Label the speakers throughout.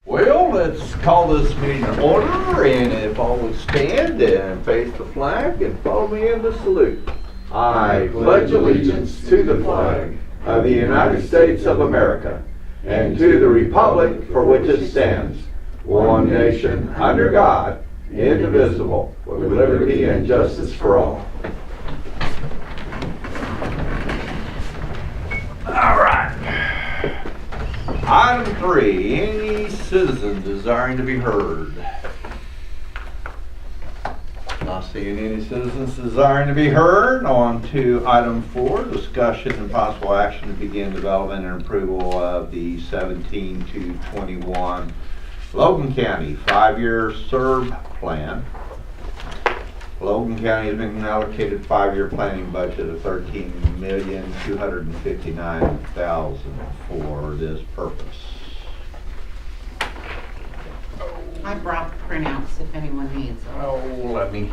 Speaker 1: Well, let's call this meeting to order, and if all would stand and face the flag and follow me in the salute. I pledge allegiance to the flag of the United States of America and to the republic for which it stands, one nation, under God, indivisible, with liberty and justice for all. All right. Item 3, any citizens desiring to be heard? Not seeing any citizens desiring to be heard. On to item 4, discussion and possible action to begin development and approval of the 17 to 21 Logan County 5-year SERB plan. Logan County has been allocated 5-year planning budget of $13,259,000 for this purpose.
Speaker 2: I brought the printouts if anyone needs them.
Speaker 1: Oh, let me.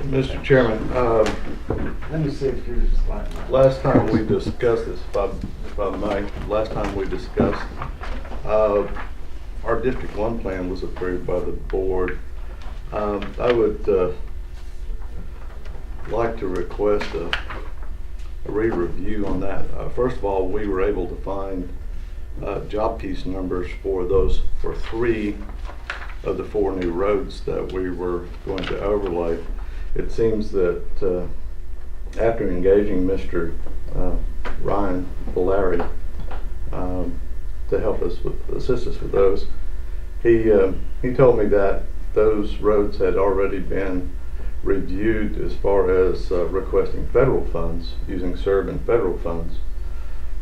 Speaker 3: Mr. Chairman,
Speaker 4: Let me see if you're just like
Speaker 3: last time we discussed this, if I may, last time we discussed, our District 1 plan was approved by the board. I would like to request a re-review on that. First of all, we were able to find job piece numbers for 3 of the 4 new roads that we were going to overlay. It seems that after engaging Mr. Ryan Valari to help us assist us with those, he told me that those roads had already been reviewed as far as requesting federal funds, using SERB and federal funds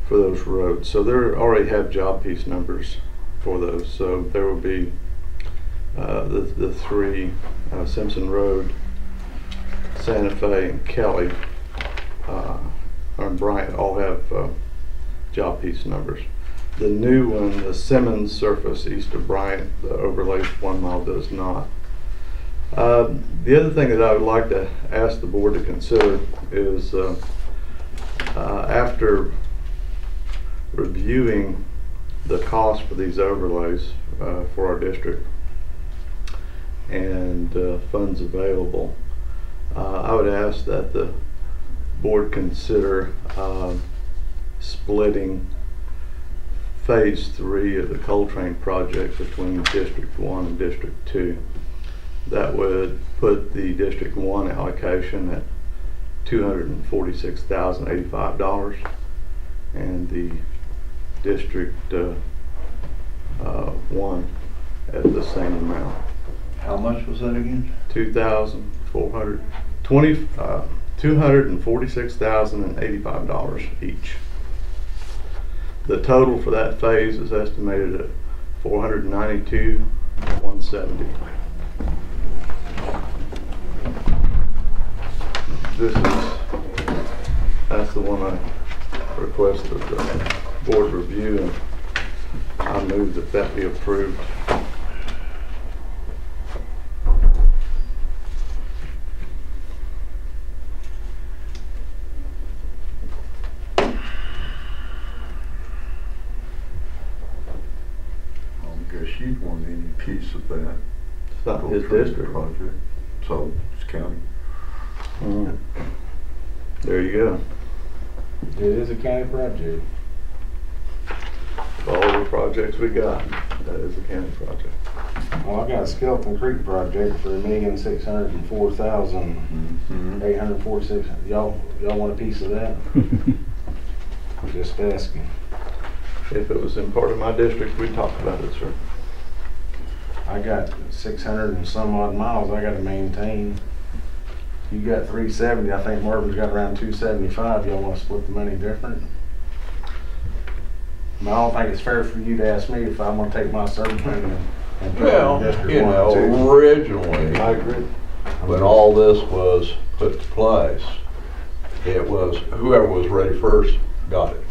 Speaker 3: for those roads. So they already have job piece numbers for those. So there will be the 3, Simpson Road, Santa Fe, and Kelly, and Bryant all have job piece numbers. The new one, the Simmons surface east of Bryant, the overlay 1 mile does not. The other thing that I would like to ask the board to consider is after reviewing the cost for these overlays for our district and funds available, I would ask that the board consider splitting Phase 3 of the coal train project between District 1 and District 2. That would put the District 1 allocation at $246,085 and the District 1 at the same amount.
Speaker 1: How much was that again?
Speaker 3: $246,085 each. The total for that phase is estimated at $492,170. That's the one I requested the board review, and I move that that be approved.
Speaker 5: I guess you'd want any piece of that.
Speaker 3: It's not his district.
Speaker 5: Project. So it's county.
Speaker 3: There you go.
Speaker 4: it is a county project.
Speaker 3: Of all the projects we got, that is a county project.
Speaker 4: Well, I got a Skeleton Creek project for $1,604,846. Y'all want a piece of that? Just asking.
Speaker 3: If it was in part of my district, we'd talk about it, sir.
Speaker 4: I got 600 and some odd miles I gotta maintain. You got 370, I think Marvin's got around 275. Y'all wanna split the money different? I don't think it's fair for you to ask me if I'm gonna take my service money and put it in
Speaker 1: Well,
Speaker 4: District
Speaker 1: you
Speaker 4: 1
Speaker 1: know,
Speaker 4: or 2.
Speaker 1: originally,
Speaker 4: I agree.
Speaker 1: when all this was put to place, it was whoever was ready first got it.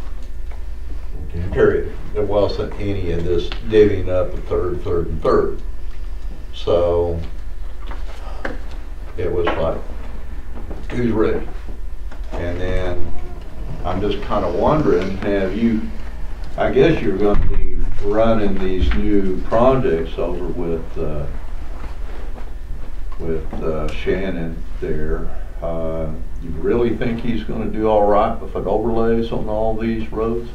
Speaker 1: Period. There wasn't any of this divvying up a third, and third. So it was like, who's ready? And then I'm just kind of wondering, have you I guess you're gonna be running these new projects over with Shannon there. You really think he's gonna do all right with an overlays on all these roads?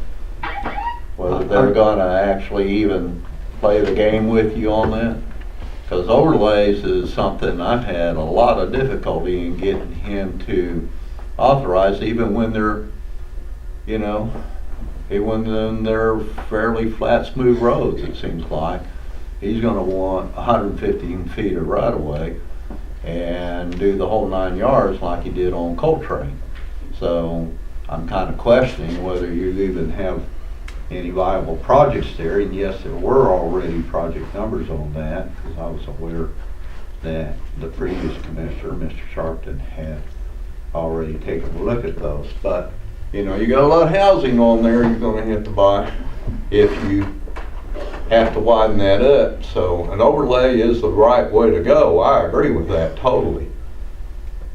Speaker 1: Whether they're gonna actually even play the game with you on that? Because overlays is something I've had a lot of difficulty in getting him to authorize, even when they're, you know, even they're fairly flat, smooth roads, it seems like. He's gonna want 115 feet of right of way and do the whole 9 yards like he did on Coltrane. So I'm kind of questioning whether you even have any viable projects there. And yes, there were already project numbers on that, because I was aware that the previous commissioner, Mr. Sharpton, had already taken a look at those. But, you know, you got a lot of housing on there you're gonna have to buy if you have to widen that up. So an overlay is the right way to go. I agree with that totally.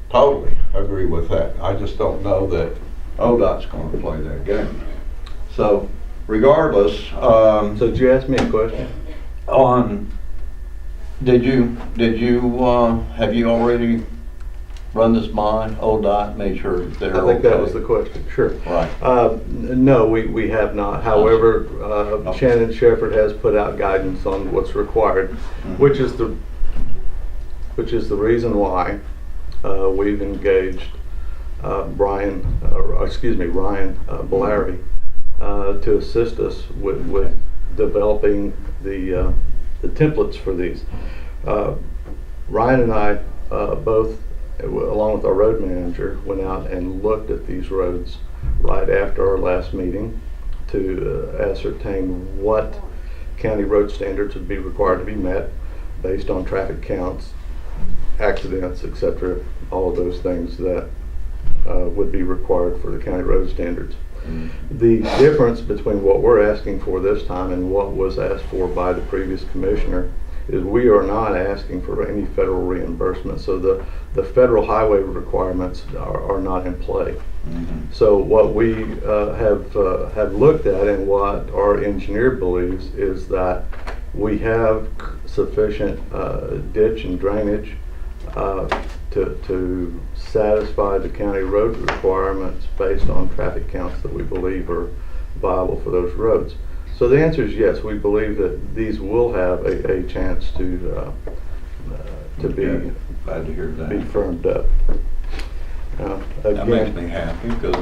Speaker 1: Totally agree with that. I just don't know that ODOT's gonna play that game. So regardless,
Speaker 3: So did you ask me a question?
Speaker 1: have you already run this by ODOT, made sure that they're okay?
Speaker 3: I think that was the question, sure.
Speaker 1: Right.
Speaker 3: No, we have not. However, Shannon Shepherd has put out guidance on what's required, which is the reason why we've engaged Ryan Bellary to assist us with developing the templates for these. Ryan and I both, along with our road manager, went out and looked at these roads right after our last meeting to ascertain what county road standards would be required to be met based on traffic counts, accidents, etc., all of those things that would be required for the county road standards. The difference between what we're asking for this time and what was asked for by the previous commissioner is we are not asking for any federal reimbursement. So the federal highway requirements are not in play. So what we have looked at and what our engineer believes is that we have sufficient ditch and drainage to satisfy the county road requirements based on traffic counts that we believe are viable for those roads. So the answer is yes, we believe that these will have a chance to be
Speaker 1: Glad to hear that.
Speaker 3: be firmed up.
Speaker 1: That makes me happy, because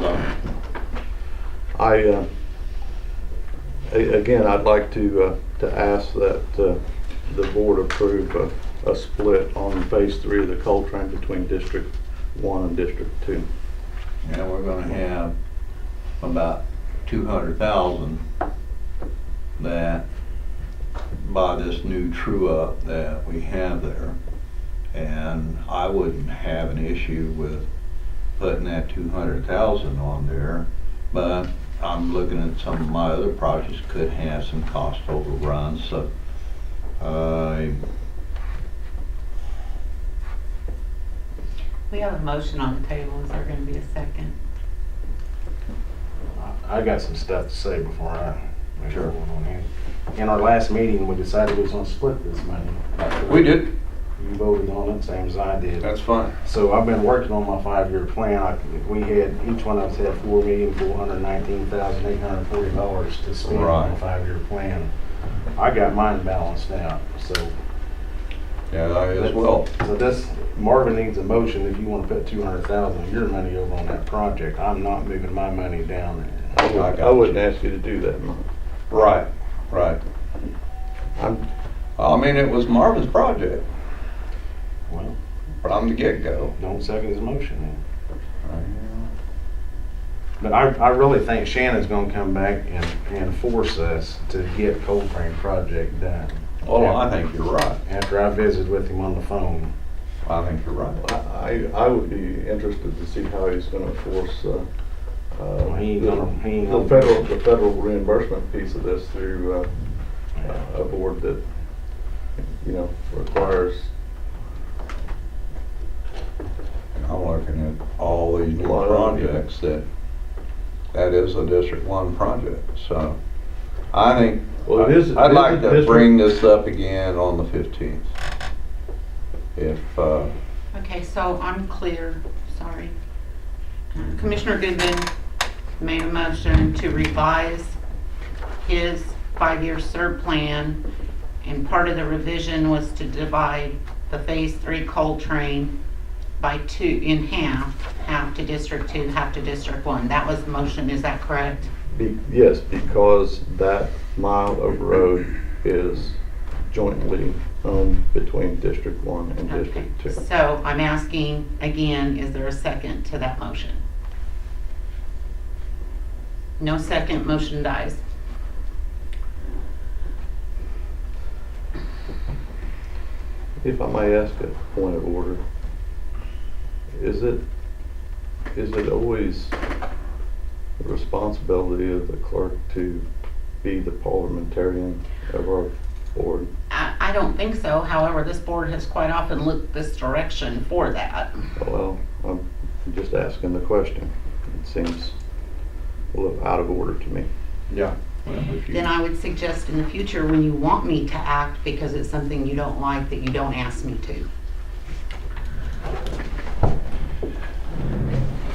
Speaker 3: Again, I'd like to ask that the board approve a split on phase 3 of the Coltrane between District 1 and District 2.
Speaker 1: yeah, we're gonna have about 200,000 that by this new true-up that we have there. And I wouldn't have an issue with putting that 200,000 on there, but I'm looking at some of my other projects could have some cost overruns, so
Speaker 2: We have a motion on the table. Is there going to be a second?
Speaker 4: I got some stuff to say before I make
Speaker 1: Sure.
Speaker 4: one on here. In our last meeting, we decided we was gonna split this money.
Speaker 1: we did.
Speaker 4: You voted on it, same as I did.
Speaker 1: That's fine.
Speaker 4: So I've been working on my 5-year plan. We had, each one of us had $4,419,840 to spend on
Speaker 1: Right.
Speaker 4: a 5-year plan. I got mine balanced out, so.
Speaker 1: Yeah, I as well.
Speaker 4: So this, Marvin needs a motion if you wanna put 200,000 of your money over on that project. I'm not moving my money down there.
Speaker 3: I wouldn't ask you to do that, Mark.
Speaker 1: Right, right. I mean, it was Marvin's project
Speaker 4: Well,
Speaker 1: from the get-go.
Speaker 4: don't second his motion then. But I really think Shannon's gonna come back and force us to get Coltrane project done.
Speaker 1: Well, I think you're right.
Speaker 4: After I visited with him on the phone.
Speaker 1: I think you're right.
Speaker 3: I would be interested to see how he's gonna force
Speaker 4: He ain't gonna-
Speaker 3: the federal reimbursement piece of this through a board that, you know, requires.
Speaker 1: I'm looking at all these new
Speaker 3: A lot of
Speaker 1: projects that is a District 1 project, so I think,
Speaker 3: Well, it is-
Speaker 1: I'd
Speaker 3: it is
Speaker 1: like
Speaker 3: a
Speaker 1: to
Speaker 3: district-
Speaker 1: bring this up again on the 15th. If,
Speaker 2: Okay, so I'm clear, sorry. Commissioner Goodman made a motion to revise his 5-year CERB plan, and part of the revision was to divide the Phase 3 Coltrane by in half to District 2, half to District 1. That was the motion, is that correct?
Speaker 3: Yes, because that mile of road is jointly owned between District 1 and
Speaker 2: Okay,
Speaker 3: District 2.
Speaker 2: so I'm asking again, is there a second to that motion? No second, motion dies.
Speaker 3: If I may ask a point of order, is it always the responsibility of the clerk to be the parliamentarian of our board?
Speaker 2: I don't think so, however, this board has quite often looked this direction for that.
Speaker 3: Well, I'm just asking the question. It seems a little out of order to me.
Speaker 4: Yeah. Well, if you-
Speaker 2: Then I would suggest in the future, when you want me to act because it's something you don't like, that you don't ask me to.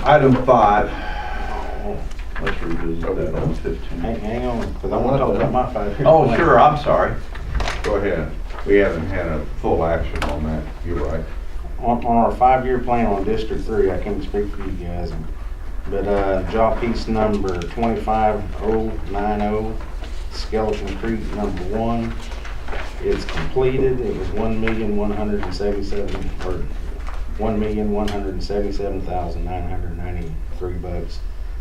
Speaker 1: item 5,
Speaker 5: Let's revisit that on 15.
Speaker 4: Hang on, because I want to talk about my 5-year.
Speaker 1: oh,
Speaker 4: plan.
Speaker 1: sure, I'm sorry. Go ahead. We haven't had a full action on that, you're right.
Speaker 4: On our 5-year plan on District 3, I can't speak for you guys, but job piece number 25090, Skeleton Creek number 1, it's completed. It was $1,177,993.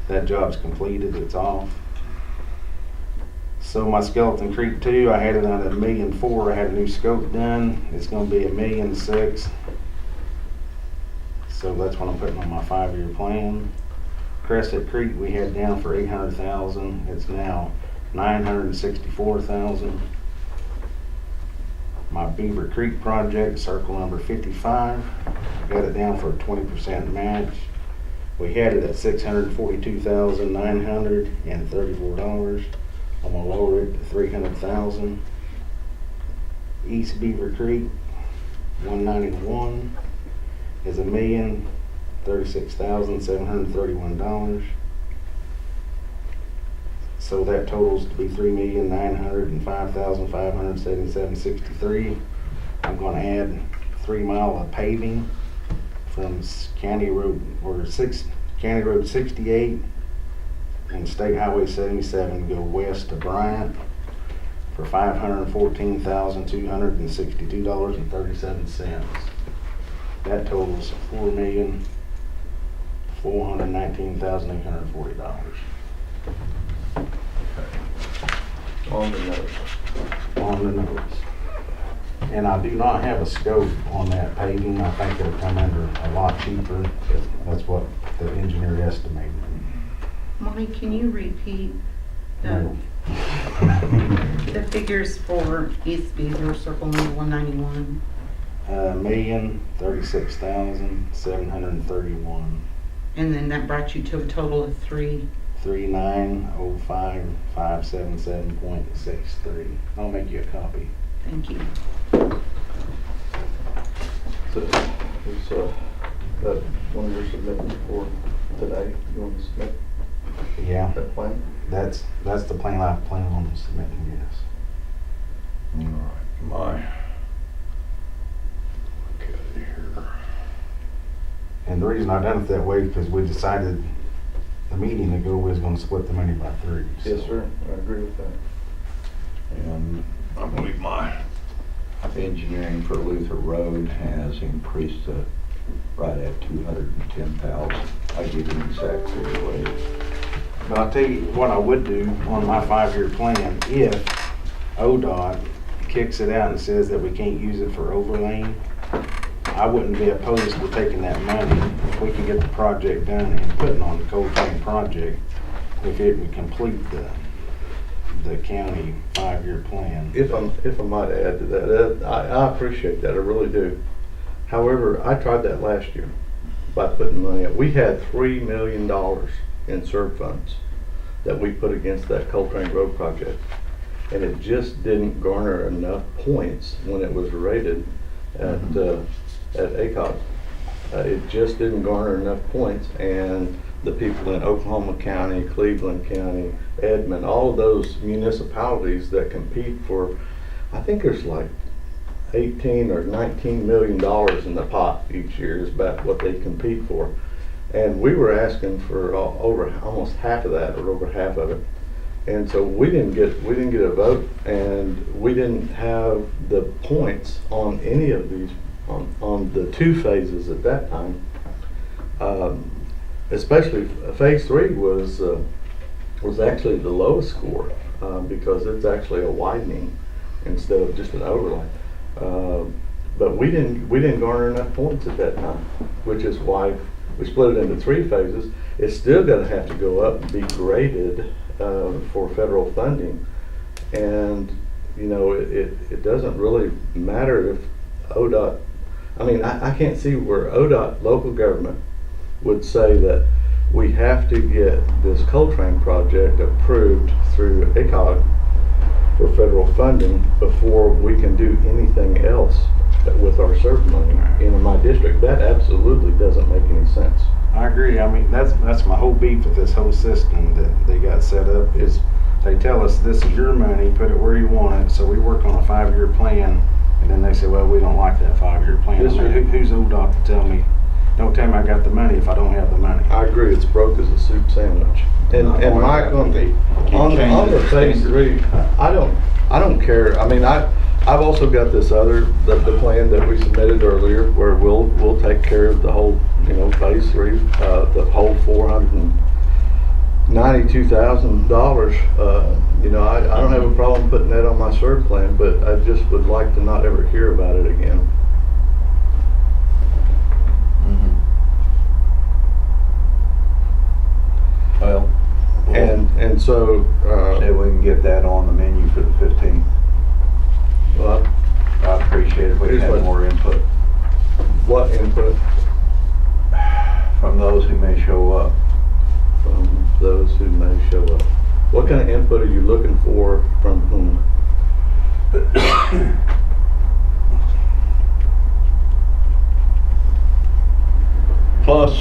Speaker 4: That job's completed, it's off. So my Skeleton Creek 2, I had it at $1,400,000. I had a new scope done. It's gonna be $1,600,000. So that's what I'm putting on my 5-year plan. Crescent Creek, we had down for $800,000. It's now $964,000. My Beaver Creek project, circle number 55, got it down for a 20% match. We had it at $642,934. I'm gonna lower it to $300,000. East Beaver Creek, 191, is $1,036,731. So that totals to be $3,905,577.63. I'm gonna add 3 mile of paving from County Road, County Road 68 and State Highway 77 go west to Bryant for $514,262.37. That totals $4,419,840
Speaker 3: On the note.
Speaker 4: on the notes. And I do not have a scope on that paving. I think it'll come under a lot cheaper. That's what the engineer estimated.
Speaker 2: Mommy, can you repeat
Speaker 4: No.
Speaker 2: the figures for East Beaver, circle number 191?
Speaker 4: $1,036,731.
Speaker 2: And then that brought you to a total of
Speaker 4: 3,905,577.63. I'll make you a copy.
Speaker 2: Thank you.
Speaker 3: So, is that one you're submitting for today? You want to submit
Speaker 4: Yeah,
Speaker 3: that plan?
Speaker 4: that's the plan I plan on submitting, yes.
Speaker 1: All right, okay, here.
Speaker 4: And the reason I done it that way is because we decided a meeting ago we was gonna split the money by 3.
Speaker 3: Yes, sir. I agree with that.
Speaker 1: And I believe my engineering for Luther Road has increased to right at 210,000. I give you exactly the way.
Speaker 4: But I'll tell you what I would do on my 5-year plan, if ODOT kicks it out and says that we can't use it for overlaying, I wouldn't be opposed to taking that money if we can get the project done and putting on the Coltrane project, if it would complete the county 5-year plan.
Speaker 3: If I might add to that, I appreciate that, I really do. However, I tried that last year by putting money up. We had $3 million in CERB funds that we put against that Coltrane Road project. and it just didn't garner enough points when it was rated at ACOG. It just didn't garner enough points, and the people in Oklahoma County, Cleveland County, Edmond, all of those municipalities that compete for, I think there's like 18 or 19 million dollars in the pot each year is about what they compete for. And we were asking for over almost half of that, or over half of it. And so we didn't get a vote, and we didn't have the points on any of these, on the 2 phases at that time. Especially phase 3 was actually the lowest score, because it's actually a widening instead of just an overlay. But we didn't garner enough points at that time, which is why we split it into 3 phases. It's still gonna have to go up and be graded for federal funding. And, you know, it doesn't really matter if ODOT, I mean, I can't see where ODOT local government would say that we have to get this Coltrane project approved through ACOG for federal funding before we can do anything else with our SERB money in my district. That absolutely doesn't make any sense.
Speaker 4: I agree. I mean, that's my whole beef with this whole system that they got set up is they tell us this is your money, put it where you want it. So we work on a 5-year plan, and then they say, well, we don't like that 5-year plan.
Speaker 3: Yes,
Speaker 4: I mean, who's ODOT to tell me, don't tell me I got the money if I don't have the money?
Speaker 3: I agree, it's broke as a soup sandwich. And Mike, on the phase 3, I don't care. I mean, I've also got this other, the plan that we submitted earlier where we'll take care of the whole, you know, phase 3, the whole $492,000. You know, I don't have a problem putting that on my SERB plan, but I just would like to not ever hear about it again.
Speaker 5: Well,
Speaker 3: And so,
Speaker 5: say we can get that on the menu for the 15th.
Speaker 3: well,
Speaker 5: I'd appreciate it if we
Speaker 3: Here's
Speaker 5: had
Speaker 3: what-
Speaker 5: more input
Speaker 3: what input
Speaker 5: from those who may show up.
Speaker 3: from those who may show up? What kind of input are you looking for from whom?
Speaker 5: Plus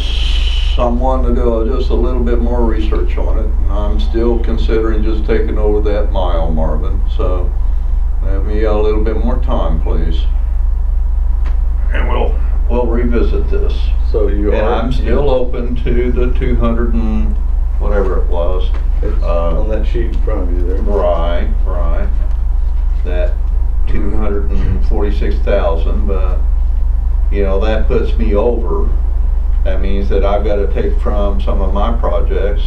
Speaker 5: someone to do just a little bit more research on it. And I'm still considering just taking over that mile, Marvin. So let me a little bit more time, please. And we'll revisit this.
Speaker 3: So you
Speaker 5: And
Speaker 3: are.
Speaker 5: I'm still open to the 200 and whatever it was.
Speaker 3: It's on that sheet in front of you there.
Speaker 5: Right. That 246,000, but you know, that puts me over. That means that I've got to take from some of my projects,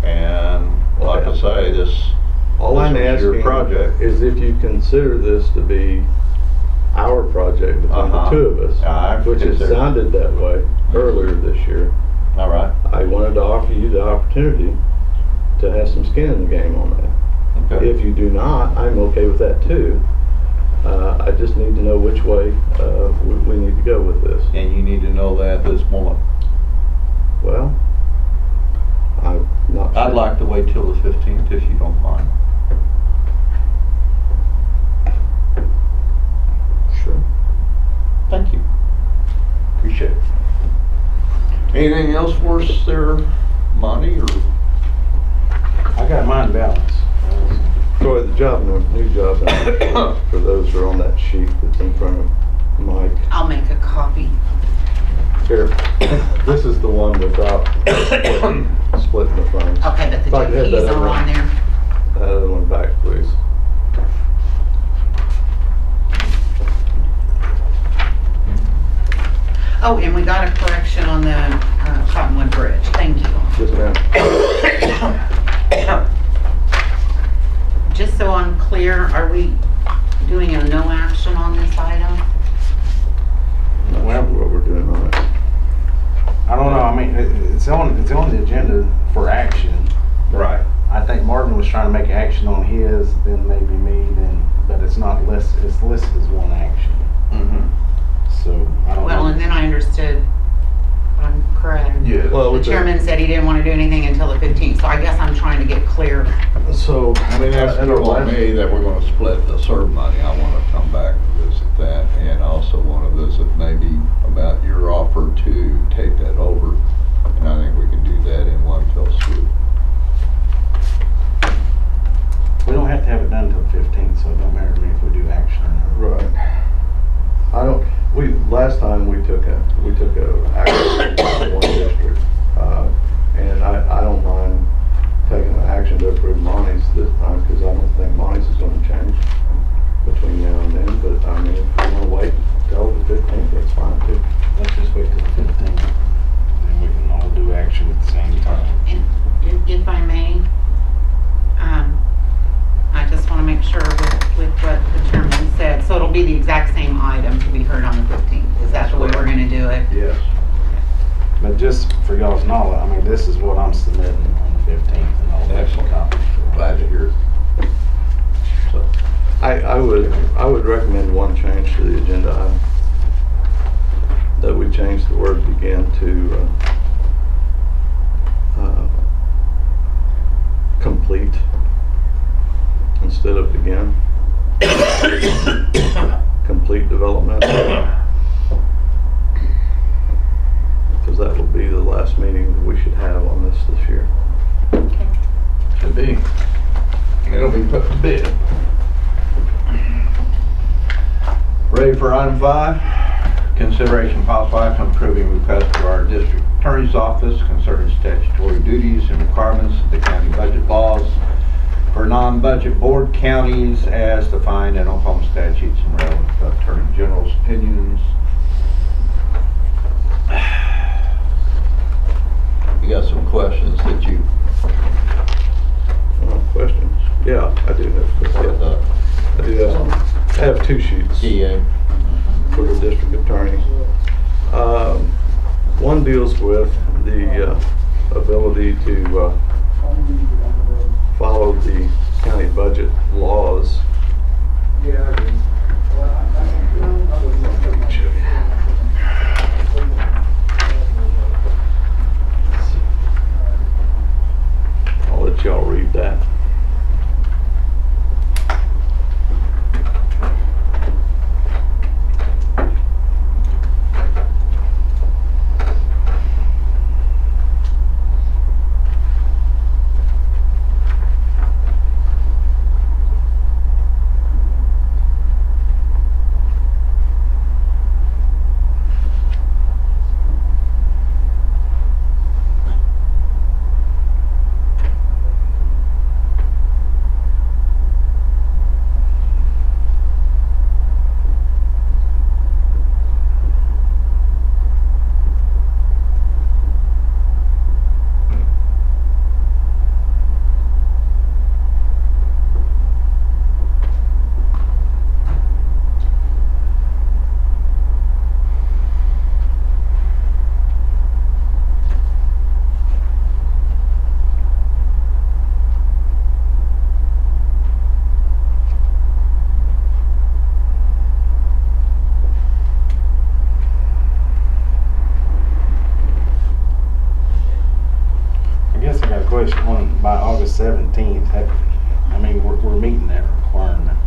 Speaker 5: and like I say,
Speaker 3: All I'm
Speaker 5: this was your
Speaker 3: asking
Speaker 5: project.
Speaker 3: is if you consider this to be our project between the 2 of us,
Speaker 5: I
Speaker 3: which it
Speaker 5: consider-
Speaker 3: sounded that way earlier this year.
Speaker 5: All right.
Speaker 3: I wanted to offer you the opportunity to have some skin in the game on that.
Speaker 5: Okay.
Speaker 3: If you do not, I'm okay with that too. I just need to know which way we need to go with this.
Speaker 5: And you need to know that at this moment.
Speaker 3: Well, I'm not sure.
Speaker 5: I'd like to wait till the 15th if you don't mind.
Speaker 3: Sure.
Speaker 5: Thank you. Appreciate it. Anything else for us there, Monty, or?
Speaker 4: I got mine balanced.
Speaker 3: Troy, the job, new job for those who are on that sheet that's in front of Mike.
Speaker 2: I'll make a copy.
Speaker 3: Here, this is the one without splitting the funds.
Speaker 2: Okay, but the
Speaker 3: If I could have
Speaker 2: GPs
Speaker 3: that
Speaker 2: are on there.
Speaker 3: That other one back, please.
Speaker 2: Oh, and we got a correction on the Cottonwood Bridge. Thank you.
Speaker 3: Yes, ma'am.
Speaker 2: Just so I'm clear, are we doing a no action on this item?
Speaker 3: Not sure what we're doing on it.
Speaker 4: I don't know. I mean, it's on the agenda for action.
Speaker 5: Right.
Speaker 4: I think Marvin was trying to make action on his, then maybe me, but it's not listed. It's listed as one action.
Speaker 5: Mm-hmm.
Speaker 4: So I don't
Speaker 2: Well,
Speaker 4: know.
Speaker 2: and then I understood, I'm correct.
Speaker 5: Yeah.
Speaker 3: Well,
Speaker 2: The chairman said he didn't want to do anything until the 15th, so I guess I'm trying to get clear.
Speaker 3: So,
Speaker 5: I mean, that's told me that we're gonna split the SERB money. I wanna come back and visit that, and also wanna visit maybe about your offer to take that over. And I think we can do that in one fell swoop.
Speaker 4: We don't have to have it done until the 15th, so it don't matter to me if we do action or not.
Speaker 3: Right. Last time we took a action on one district, and I don't mind taking an action to approve Monty's this time, because I don't think Monty's is gonna change between now and then, but I mean, if we wanna wait till the 15th, that's fine too.
Speaker 4: Let's just wait till the 15th, then we can all do action at the same time.
Speaker 2: And if I may, I just want to make sure with what the chairman said, so it'll be the exact same item to be heard on the 15th. Is that the way we're going to do it?
Speaker 3: Yes.
Speaker 4: But just for y'all's knowledge, I mean, this is what I'm submitting on the 15th and all that
Speaker 5: Excellent.
Speaker 4: copies.
Speaker 5: Glad to hear it.
Speaker 3: So, I would recommend one change to the agenda item. That we change the word begin to complete instead of begin. Complete development. Because that will be the last meeting that we should have on this year.
Speaker 2: Okay.
Speaker 5: Should be. It'll be put to bed. Ready for item 5? Consideration possible action on approving request for our district attorney's office concerning statutory duties and requirements of the county budget laws for non-budget board counties as defined in Oklahoma statutes and relevant attorney general's opinions. You got some questions that you
Speaker 3: Questions? Yeah, I do have questions. I do have some. I have 2 sheets
Speaker 5: DA.
Speaker 3: for the district attorney. One deals with the ability to follow the county budget laws. I'll let y'all read that. By August 17th, I mean, we're meeting that requirement.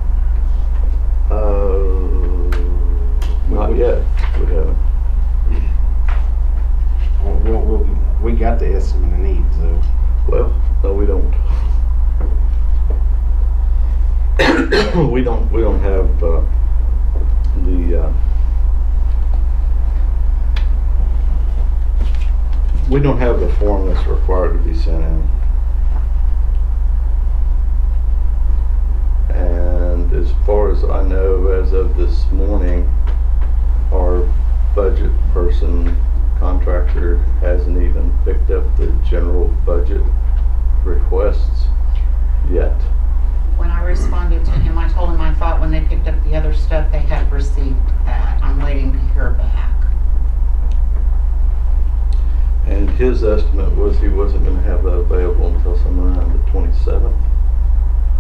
Speaker 3: Not yet. We haven't. We got the estimate of needs, though. Well, no, we don't. We don't have we don't have the form that's required to be sent in. And as far as I know, as of this morning, our budget person, contractor, hasn't even picked up the general budget requests yet.
Speaker 2: When I responded to him, I told him I thought when they picked up the other stuff, they had received that. I'm waiting to hear back.
Speaker 3: And his estimate was he wasn't going to have that available until somewhere around the 27th.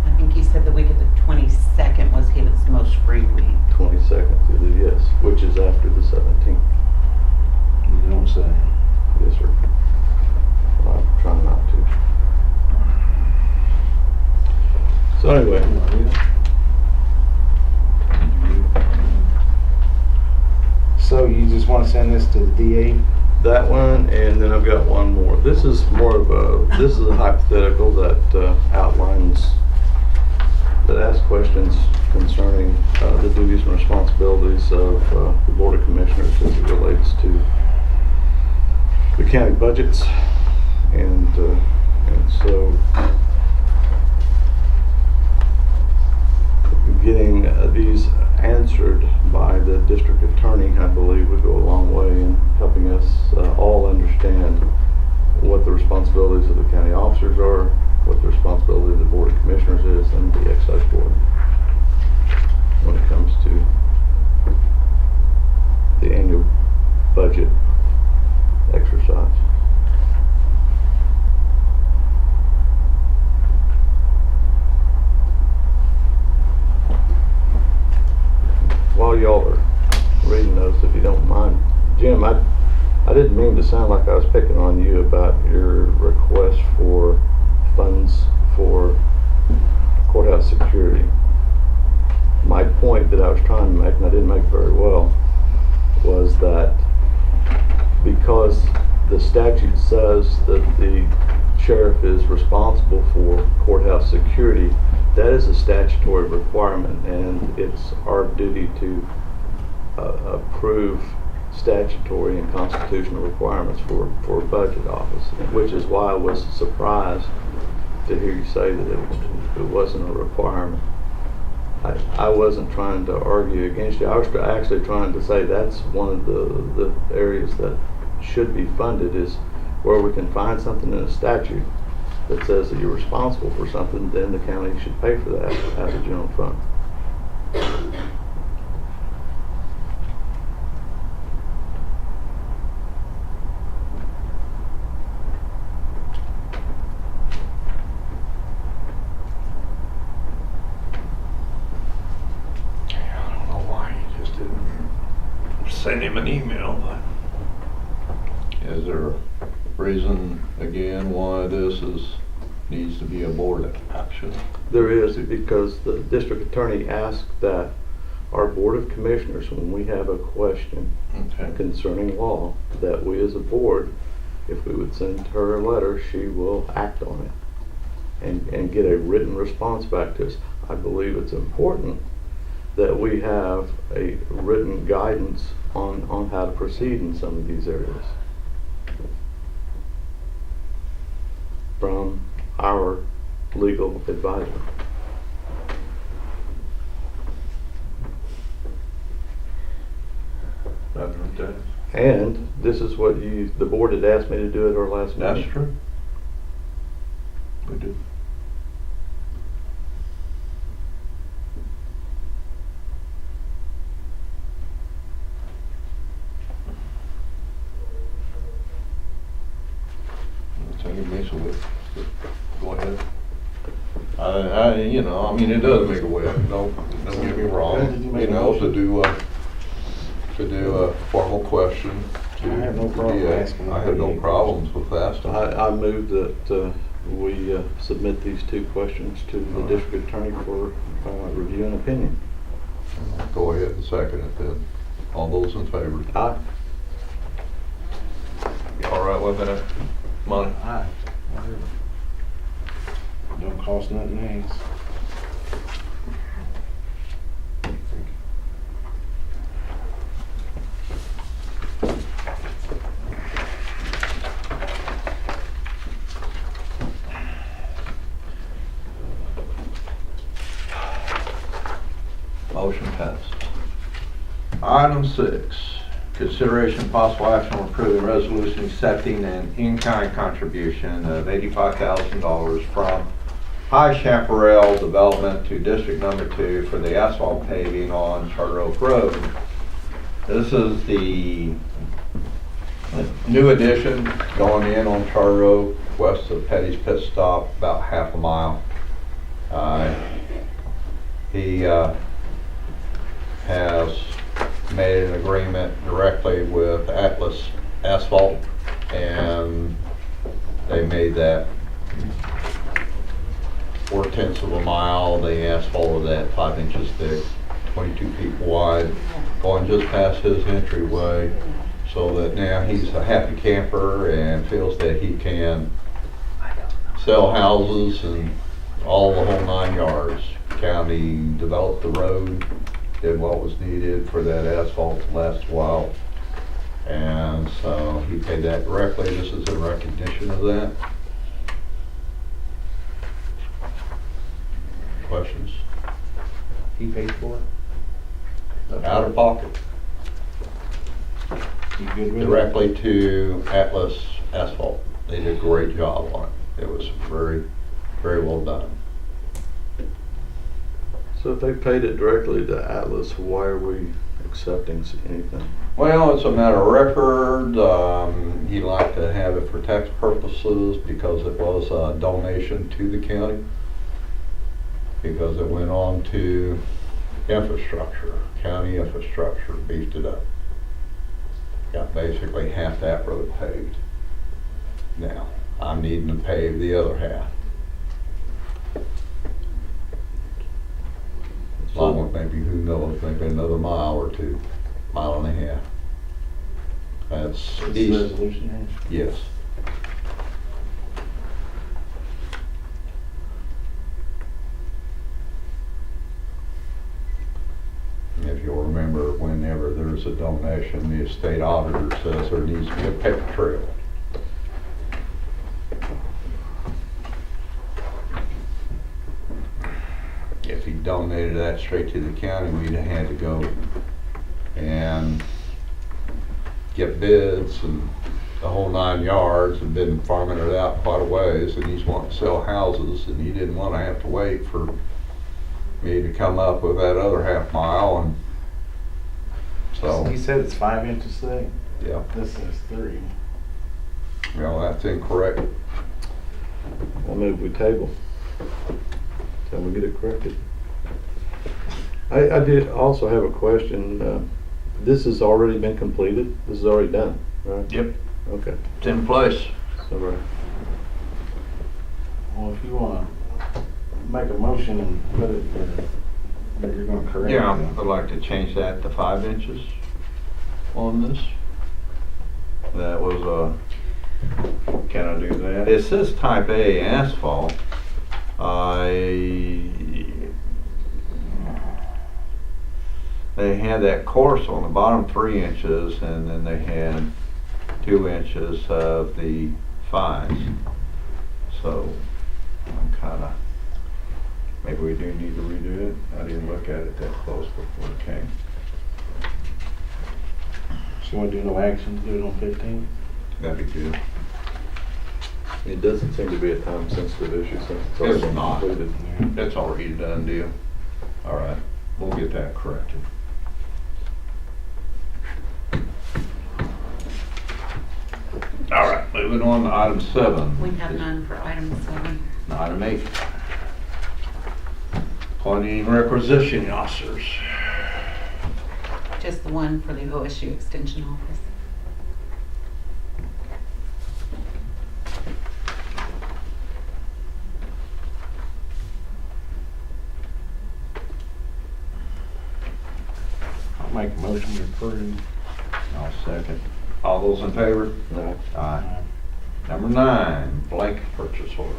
Speaker 2: I think he said the week of the 22nd was his most free week.
Speaker 3: 22nd to the yes, which is after the 17th.
Speaker 4: You don't say.
Speaker 3: Yes, sir. Well, I'm trying not to. So anyway,
Speaker 4: So you just wanna send this to the DA?
Speaker 3: that one, and then I've got one more. This is more of this is a hypothetical that outlines, that asks questions concerning the duties and responsibilities of the Board of Commissioners as it relates to the county budgets, and so getting these answered by the district attorney, I believe, would go a long way in helping us all understand what the responsibilities of the county officers are, what the responsibility of the Board of Commissioners is, and the excise board when it comes to the annual budget exercise. While y'all are reading those, if you don't mind, Jim, I didn't mean to sound like I was picking on you about your request for funds for courthouse security. My point that I was trying to make, and I didn't make very well, was that because the statute says that the sheriff is responsible for courthouse security, that is a statutory requirement, and it's our duty to approve statutory and constitutional requirements for a budget office, which is why I was surprised to hear you say that it wasn't a requirement. I wasn't trying to argue against you. I was actually trying to say that's one of the areas that should be funded, is where we can find something in a statute that says that you're responsible for something, then the county should pay for that out of the general fund.
Speaker 5: I don't know why you just didn't send him an email, but is there a reason, again, why this needs to be a board action?
Speaker 3: There is, because the district attorney asked that our Board of Commissioners, when we have a question
Speaker 5: Okay.
Speaker 3: concerning law, that we as a board, if we would send her a letter, she will act on it and get a written response back to us. I believe it's important that we have a written guidance on how to proceed in some of these areas from our legal advisor.
Speaker 5: Okay.
Speaker 3: And this is what the board had asked me to do at our last meeting.
Speaker 5: That's true. We do. Go ahead. I mean, it does make a way. Don't get me wrong. You know, to do a formal question.
Speaker 4: I have no problem asking.
Speaker 5: I have no problems with asking.
Speaker 3: I move that we submit these two questions to the district attorney for review and opinion.
Speaker 5: Go ahead and second it then. All those in favor?
Speaker 3: Aye.
Speaker 5: You all right with that, Monty?
Speaker 4: Aye. Don't cost nothing else.
Speaker 5: Motion passed. Item 6, consideration of possible action on approving resolution accepting an in-kind contribution of $85,000 from High Chaparral Development to District Number 2 for the asphalt paving on Charter Oak Road. This is the new addition going in on Charter Oak, west of Petty's Pit Stop, about half a mile. He has made an agreement directly with Atlas Asphalt, and they made that work 4/10 of a mile. They asphalted that 5 inches thick, 22 feet wide, going just past his entryway, so that now he's a happy camper and feels that he can sell houses and all the whole 9 yards. County developed the road, did what was needed for that asphalt to last a while. And so he paid that directly. This is in recognition of that. Questions?
Speaker 4: He paid for it?
Speaker 5: Out of pocket,
Speaker 4: You good with it?
Speaker 5: directly to Atlas Asphalt. They did a great job on it. It was very, very well done.
Speaker 3: So if they paid it directly to Atlas, why are we accepting anything?
Speaker 5: Well, it's a matter of record. He liked to have it for tax purposes because it was a donation to the county. Because it went on to infrastructure, county infrastructure, beefed it up. Got basically half that road paved. Now, I'm needing to pave the other half. Along with maybe, who knows, maybe another mile or 2, mile and a half. That's
Speaker 4: What's the
Speaker 5: east,
Speaker 4: resolution here?
Speaker 5: yes. If you'll remember, whenever there's a donation, the state auditor says there needs to be a paper trail. If he donated that straight to the county, we'd have had to go and get bids and the whole 9 yards, and been farming it out quite a ways, and he's wanting to sell houses, and he didn't want to have to wait for me to come up with that other half mile, and so,
Speaker 4: He said it's 5 inches thick.
Speaker 5: yeah,
Speaker 4: This says 3.
Speaker 5: well, that's incorrect.
Speaker 3: I move we table. Till we get it corrected. I did also have a question. This has already been completed? This is already done, right?
Speaker 5: Yep.
Speaker 3: Okay.
Speaker 5: It's in place.
Speaker 3: So, right.
Speaker 4: Well, if you wanna make a motion and put it that you're gonna correct it.
Speaker 5: Yeah, I'd like to change that to 5 inches on this. That was can I do that? It says type A asphalt. They had that course on the bottom 3 inches, and then they had 2 inches of the fines. So I'm kinda, maybe we do need to redo it. I didn't look at it that close before it came.
Speaker 4: So you wanna do no action, do it on 15?
Speaker 5: That'd be good.
Speaker 3: It doesn't seem to be a time sensitive issue since it's already
Speaker 5: It's
Speaker 3: been
Speaker 5: not.
Speaker 3: completed.
Speaker 5: That's already a done deal. All right, we'll get that corrected. All right, moving on to item 7.
Speaker 2: We have none for item 7.
Speaker 5: Item 8. Appointing requisition officers.
Speaker 2: Just the one for the OSU Extension Office.
Speaker 4: I'll make a motion to approve.
Speaker 5: I'll second. All those in favor?
Speaker 3: No.
Speaker 5: Aye. Number 9, blanket purchase orders.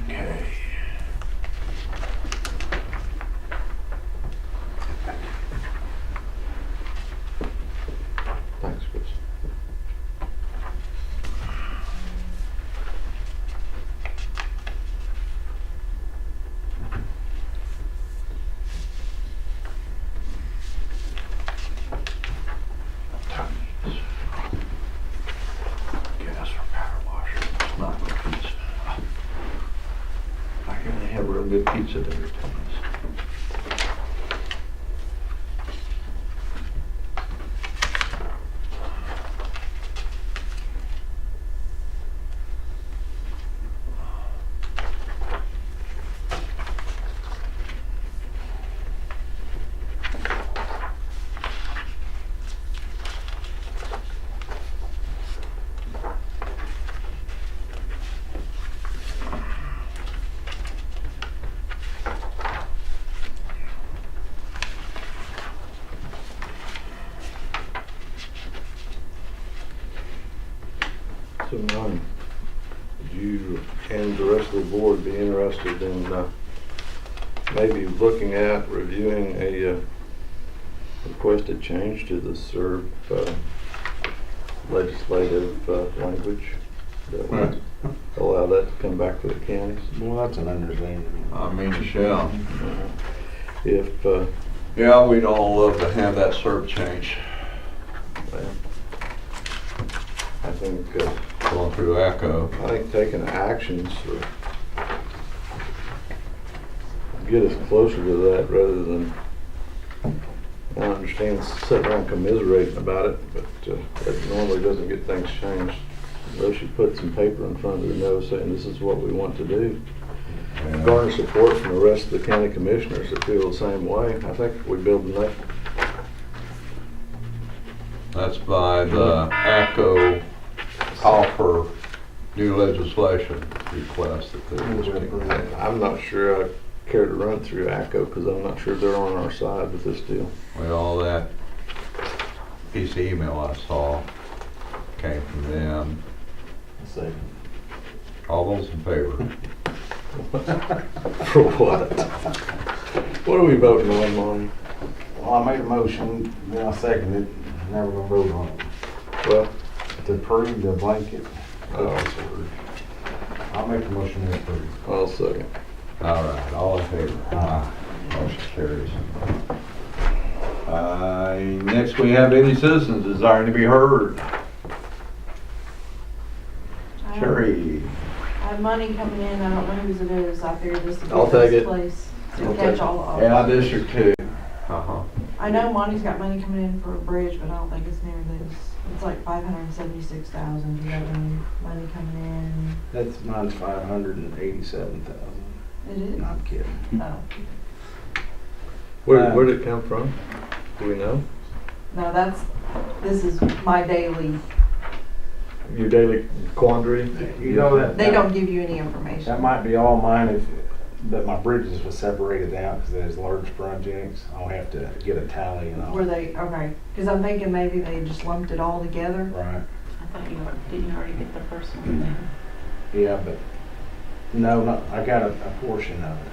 Speaker 5: Okay.
Speaker 3: Thanks, Chris.
Speaker 5: Gas for power washer. It's not good pizza. I hear they have real good pizza there at Tony's.
Speaker 3: So none. Would you and the rest of the board be interested in maybe looking at reviewing a requested change to the SERB legislative language that would allow that to come back to the counties?
Speaker 4: Well, that's an understanding.
Speaker 5: I mean, Michelle.
Speaker 3: If,
Speaker 5: Yeah, we'd all love to have that SERP change.
Speaker 3: well, I think,
Speaker 5: Going through ACO.
Speaker 3: I think taking actions get us closer to that rather than, I understand sitting around commiserating about it, but that normally doesn't get things changed unless you put some paper in front of their nose saying this is what we want to do. Garner support from the rest of the county commissioners that feel the same way. I think if we build enough.
Speaker 5: That's by the ACO call for new legislation request that they're listing.
Speaker 3: I'm not sure I care to run through ACO because I'm not sure they're on our side with this deal.
Speaker 5: Well, that piece of email I saw came from them.
Speaker 4: Second.
Speaker 5: All those in favor?
Speaker 3: For what? What are we voting on, Monty?
Speaker 4: Well, I made a motion, then I seconded it, now we're gonna vote on it.
Speaker 3: Well,
Speaker 4: To approve the blanket.
Speaker 3: Oh.
Speaker 4: I'll make the motion to approve.
Speaker 3: I'll second.
Speaker 5: All right, all in favor? Aye. Motion carries. Next, we have any citizens desiring to be heard. Sherry.
Speaker 6: I have money coming in, I don't know whose it is, I figured this would be
Speaker 3: I'll
Speaker 6: the
Speaker 3: take
Speaker 6: best
Speaker 3: it.
Speaker 6: place
Speaker 3: I'll
Speaker 6: to
Speaker 3: take
Speaker 6: catch
Speaker 3: it.
Speaker 6: all of
Speaker 5: Yeah,
Speaker 6: it.
Speaker 5: District 2. Uh-huh.
Speaker 6: I know Monty's got money coming in for a bridge, but I don't think it's near this. It's like 576,000, do you have any money coming in?
Speaker 4: That's, mine's 587,000.
Speaker 6: It is?
Speaker 4: No, I'm kidding.
Speaker 6: Oh,
Speaker 3: Where did it come from? Do we know?
Speaker 6: no, this is my daily,
Speaker 3: Your daily quandary?
Speaker 4: You know that.
Speaker 6: they don't give you any information.
Speaker 4: That might be all mine but my bridges was separated out because there's large projects. I'll have to get a tally and all.
Speaker 6: Were they, okay, because I'm thinking maybe they just lumped it all together.
Speaker 4: Right.
Speaker 2: I thought didn't you already get the first one then?
Speaker 4: Yeah, but no, I got a portion of it.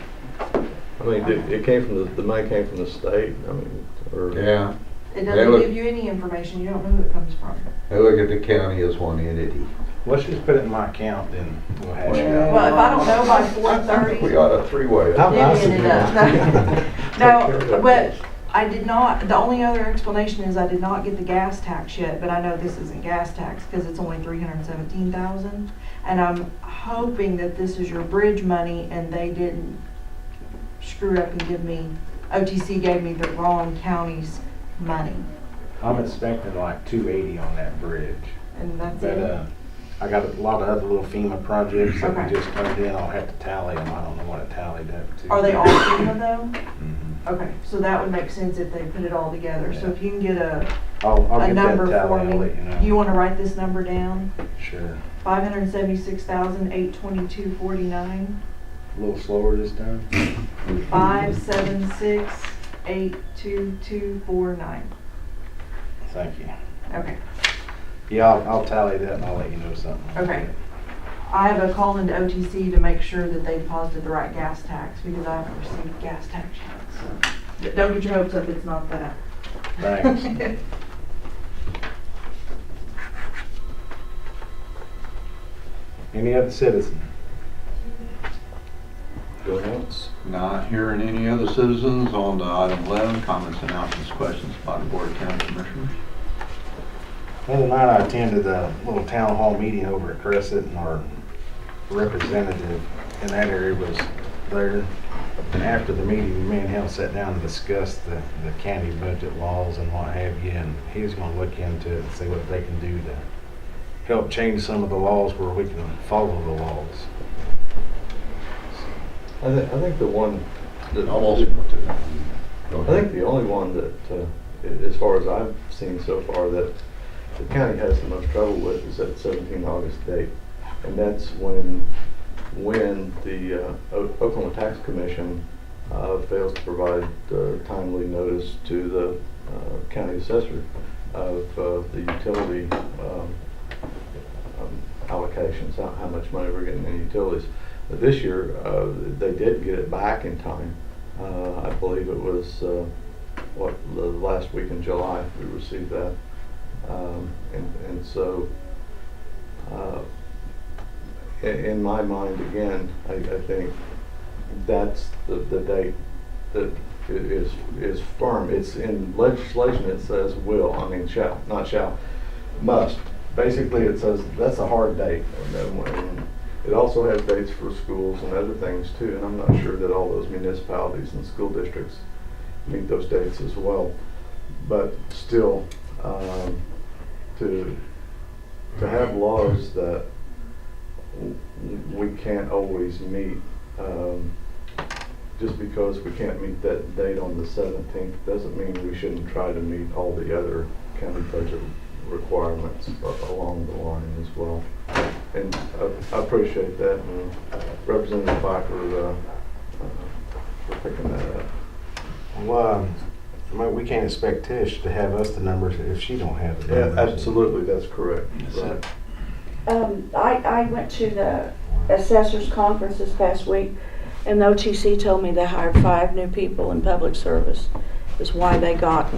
Speaker 3: I mean, it came from the money came from the state, I mean, or.
Speaker 5: Yeah,
Speaker 6: It
Speaker 5: They
Speaker 6: doesn't
Speaker 5: look-
Speaker 6: give you any information, you don't know who it comes from.
Speaker 5: they look at the county as one entity.
Speaker 4: Let's just put it in my account, then we'll hash it
Speaker 5: Well,
Speaker 4: out.
Speaker 6: Well, if I don't know by
Speaker 5: I think we
Speaker 6: 4:30,
Speaker 5: got a three-way.
Speaker 4: How nice of
Speaker 6: divvying it
Speaker 4: you.
Speaker 6: up.
Speaker 3: Take care of
Speaker 6: No,
Speaker 3: that
Speaker 6: but
Speaker 3: first.
Speaker 6: I did not, the only other explanation is I did not get the gas tax yet, but I know this isn't gas tax because it's only 317,000. And I'm hoping that this is your bridge money and they didn't screw up and give me, OTC gave me the wrong county's money.
Speaker 4: I'm expecting like 280 on that bridge.
Speaker 6: And that's
Speaker 4: But
Speaker 6: it.
Speaker 4: I got a lot of other little FEMA projects that
Speaker 6: Okay.
Speaker 4: we just turned in. I'll have to tally them. I don't know what it tallied up to.
Speaker 6: Are they all FEMA though?
Speaker 4: Mhm.
Speaker 6: Okay, so that would make sense if they put it all together. So if you can get
Speaker 4: I'll
Speaker 6: a
Speaker 4: get that
Speaker 6: number for
Speaker 4: tally. I'll
Speaker 6: me.
Speaker 4: let you know.
Speaker 6: You wanna write this number down?
Speaker 4: Sure.
Speaker 6: 576,822.49.
Speaker 4: A little slower this time.
Speaker 6: 576,822.49.
Speaker 4: Thank you.
Speaker 6: Okay,
Speaker 4: Yeah, I'll tally that and I'll let you know something.
Speaker 6: okay. I have a call into OTC to make sure that they deposited the right gas tax because I haven't received gas tax yet, so. Don't get your hopes up, it's not that.
Speaker 4: Thanks. Any other citizen?
Speaker 3: Going once?
Speaker 5: Not hearing any other citizens on the item 11, comments, announcements, questions by the Board of County Commissioners.
Speaker 4: The other night I attended a little town hall meeting over at Crescent and our representative in that area was there. And after the meeting, me and him sat down and discussed the county budget laws and what have you. And he was gonna look into it and see what they can do to help change some of the laws where we can follow the laws.
Speaker 3: I think the one that
Speaker 5: Almost. Go
Speaker 3: I
Speaker 5: ahead.
Speaker 3: think the only one that, as far as I've seen so far, that the county has the most trouble with is that 17 August date. And that's when the Oklahoma Tax Commission fails to provide timely notice to the county assessor of the utility allocations, how much money we're getting in utilities. But this year, they did get it back in time. I believe it was, the last week in July, we received that. And so, in my mind, again, I think that's the date that is firm. It's in legislation, it says will, I mean shall, not shall, must. Basically, it says that's a hard date. And it also has dates for schools and other things too, and I'm not sure that all those municipalities and school districts meet those dates as well. But still, to have laws that we can't always meet, just because we can't meet that date on the 17th doesn't mean we shouldn't try to meet all the other county budget requirements along the line as well. And I appreciate that, and Representative Piper for picking that up.
Speaker 4: Well, we can't expect Tish to have us the numbers if she don't have the
Speaker 3: Yeah,
Speaker 4: numbers.
Speaker 3: absolutely, that's correct. Right.
Speaker 7: I went to the assessors conference this past week, and the OTC told me they hired 5 new people in public service. Is why they got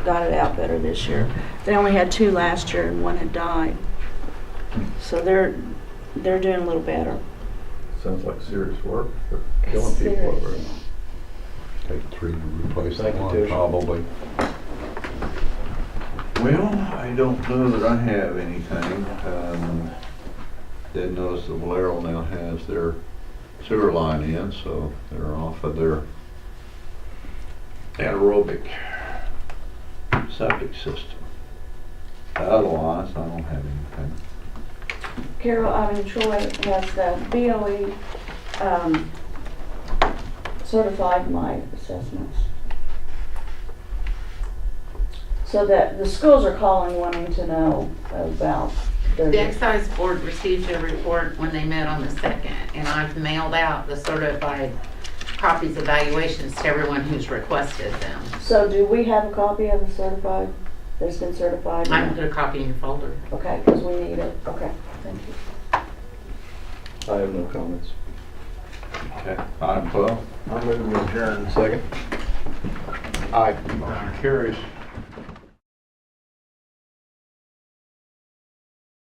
Speaker 7: it out better this year. They only had 2 last year, and 1 had died. So they're doing a little better.
Speaker 3: Sounds like serious work. They're killing people over it.
Speaker 5: Take 3 to replace
Speaker 3: Thank you,
Speaker 5: one,
Speaker 3: Tish.
Speaker 5: probably. Well, I don't know that I have anything. Did notice that Valero now has their sewer line in, so they're off of their anaerobic septic system. Otherwise, I don't have anything.
Speaker 7: Troy has the BOE certified my assessments. So that the schools are calling wanting to know about
Speaker 2: The
Speaker 7: their,
Speaker 2: excise board received a report when they met on the 2nd, and I've mailed out the certified copies of valuations to everyone who's requested them.
Speaker 7: so do we have a copy of the certified, that's been certified?
Speaker 2: I can put a copy in your folder.
Speaker 7: Okay, because we need it. Okay, thank you.
Speaker 3: I have no comments.
Speaker 5: Okay. Item 12.
Speaker 4: I'm moving to adjourn.
Speaker 3: Second? Aye.
Speaker 5: Motion carries.